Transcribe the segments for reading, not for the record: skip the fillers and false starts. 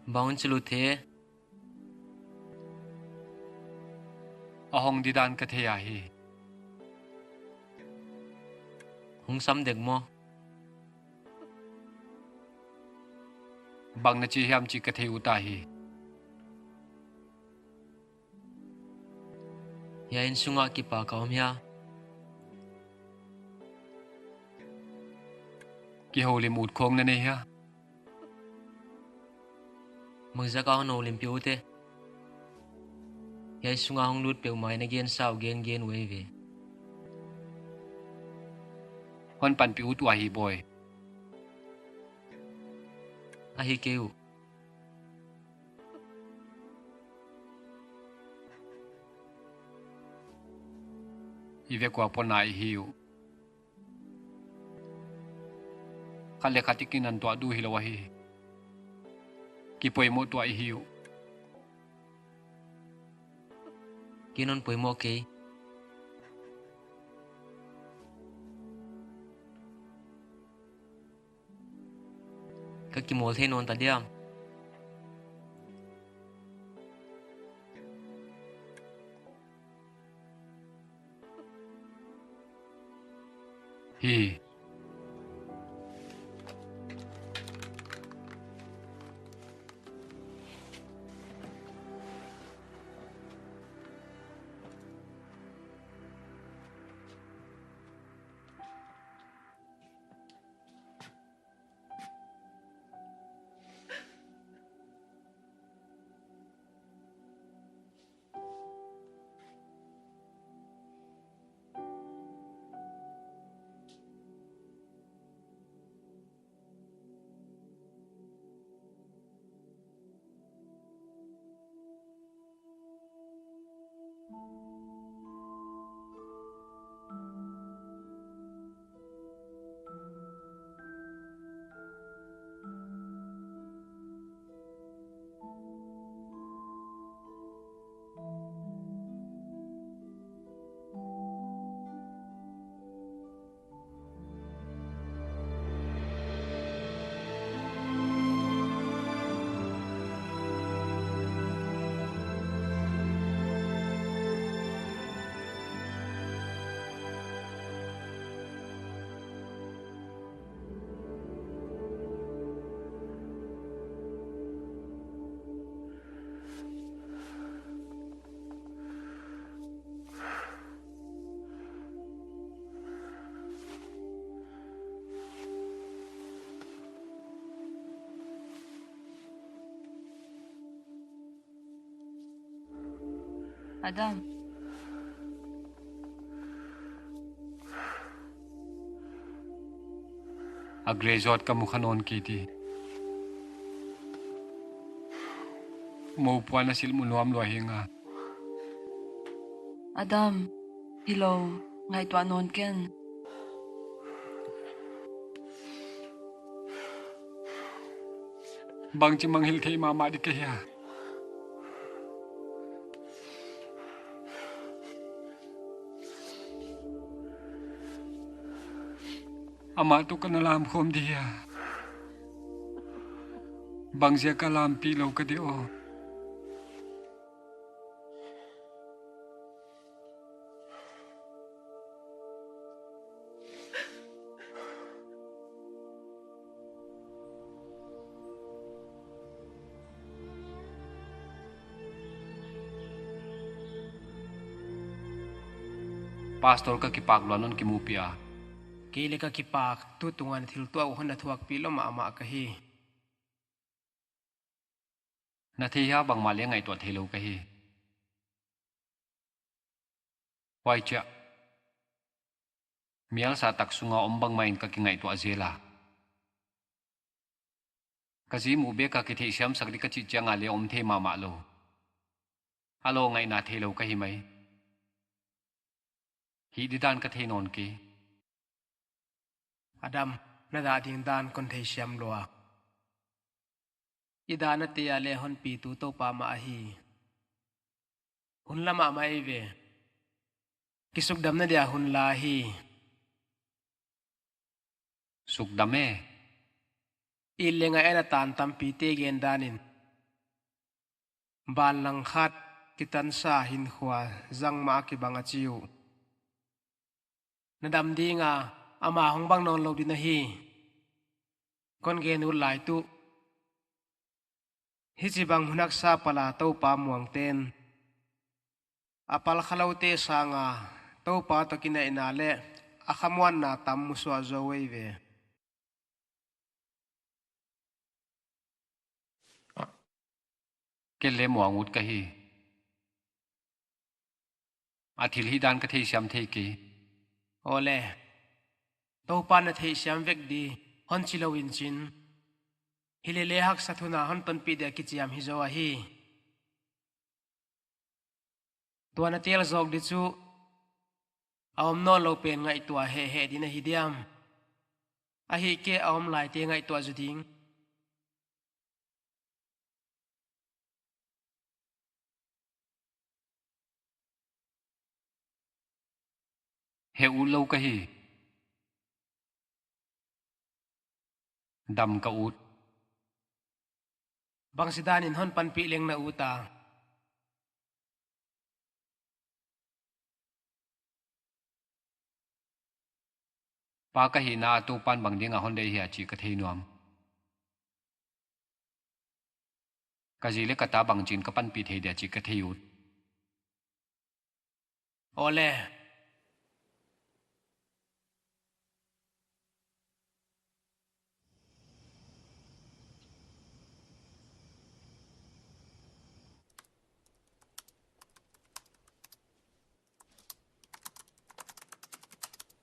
Bangun celute. Ahong didan ka theya hi. Hung sam dek mo. Bang na chi hiam chi ka theu ta hi. Yain sunga ki pa kaum ya. Ki holim ut khong na nei ha. Magzaka no limpio te. Yai sunga hung lut pe mai na gen sao gen weve. Hon pan pi ut wa hi boy. Ahi keu. Ive kwa pon nai hiu. Khale khatikin an to du hi lo hi. Ki poi mo to hiu. Kinon poi mo kei. Kakimol the non ta diam. Hi. Adam, Agrezot ka mukhanon kiti. Mo puan na sil munuam lo hinga. Adam, ilaw, ngay tua non ken. Bang chi manghil thei mama di kaya. Ama tu ka nalam khom dia. Bang zia ka lam pi lo ka di o. Pastor ka kipaglanon kimupia. Kili ka kipak tu tungan thil tu au hon thuak pi lo ma ama ka hi Na thiya bang malia ngai to thelo ka hi. Wai cha. Mial sa tak sunga ombang main ka ki ngai to azela. Kazi mu be ka ki thei siam sakri ka chi changa le om the mama lo. Alo ngai na thelo ka hi mai. Hi di dan ka thei non ki. Adam na da ding dan kon thei siam lo a idana te ya le hon pi tu to pa ma hi hun lama mai ve kisuk dam na dia hun la hi Sukdame. ilenga ena tan tam pi te gen danin ban lang khat kitan sa hin khwa zang ma ki banga chiu nadam di nga ama hong bang non lo din hi kon gen ul lai tu hi chi bang hunak sa pala to pa muang ten apal khalo te sanga to pa to kina inale akhamwan na tam muswa zo wei ve ke le muang ut ka hi athil hi dan ka thei siam thei ki ole to pa na thei siam vek di hon chilo win chin hilele hak sathuna hon pan pi de ki chiam hi zo a hi tuana tel zog di chu awm non lo pen ngai tua he he din hi diam a hi ke awm lai te ngai tua zu ding he u lo ka hi dam ka ut bang sidanin hon pan pi leng na uta pa ka hi na tu pan bang ding a hon dei hi chi ka thei nuam ka ji le ka ta bang chin ka pan pi thei de chi ka thei ut ole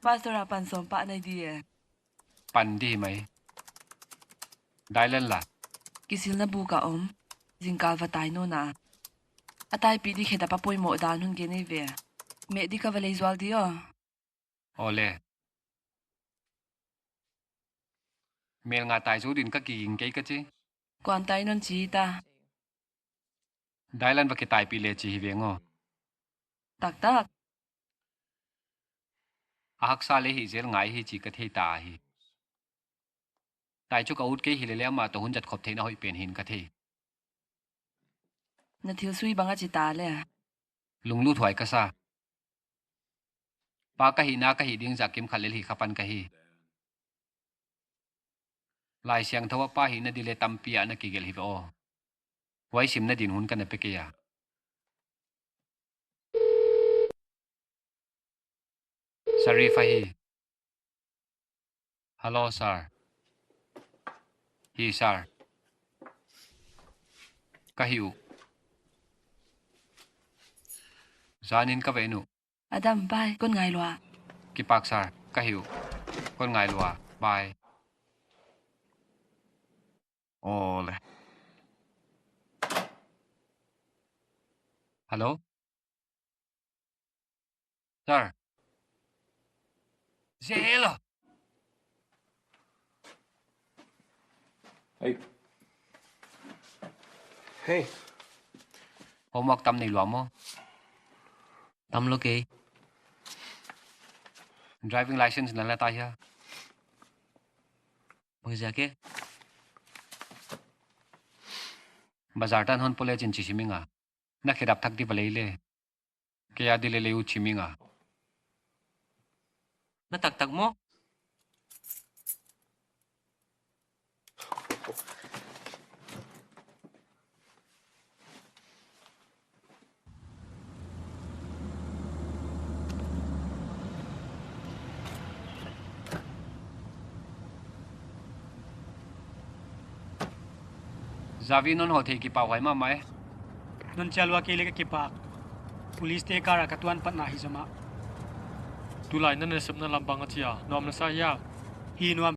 Pastor apan som pa na di pan di mai dai len la kisil na buka jingkal vatay no na atay pi di kheta pa poy mo dan hun gene ve me di ka valay zwal di ole mel nga tai zu din ka ki ing ke ka chi kwan tay non chi ta dai lan ba ki tai pi le chi hi vengo tak tak ahak sa le hi zel ngai hi chi ka thei ta hi tai chu ka ut ke hi le ma to hun jat khop thei na hoi pen hin ka thei na thil sui banga chi ta le lung lu thwai ka sa pa ka hi na ka hi ding za kim khalel hi khapan ka hi lai siang thawa pa hi na dile tampia na ki gel hi o wai sim na din hun ka na pe ke ya Sarifa hi hello sir hi sir ka hiu zanin ka venu adam bai kon ngai lo ki pak sir ka hiu kon ngai lua bye ole hello sir Zelo Hey. Hey. homework tam nei lo mo Tâm lo kì. driving license na la ta ya Bây giờ kia. bazar tan hon pole chin chi siminga na khedap thak di balele ke ya dile le u chiminga Nó tặc tặc mó. zavi non ho the ki pa wai ma mai non chalwa ke le ka kipak pulis te kara katuan pat na hi zama tu lai nan ne sep na lambang achia nom na sa ya hi nuam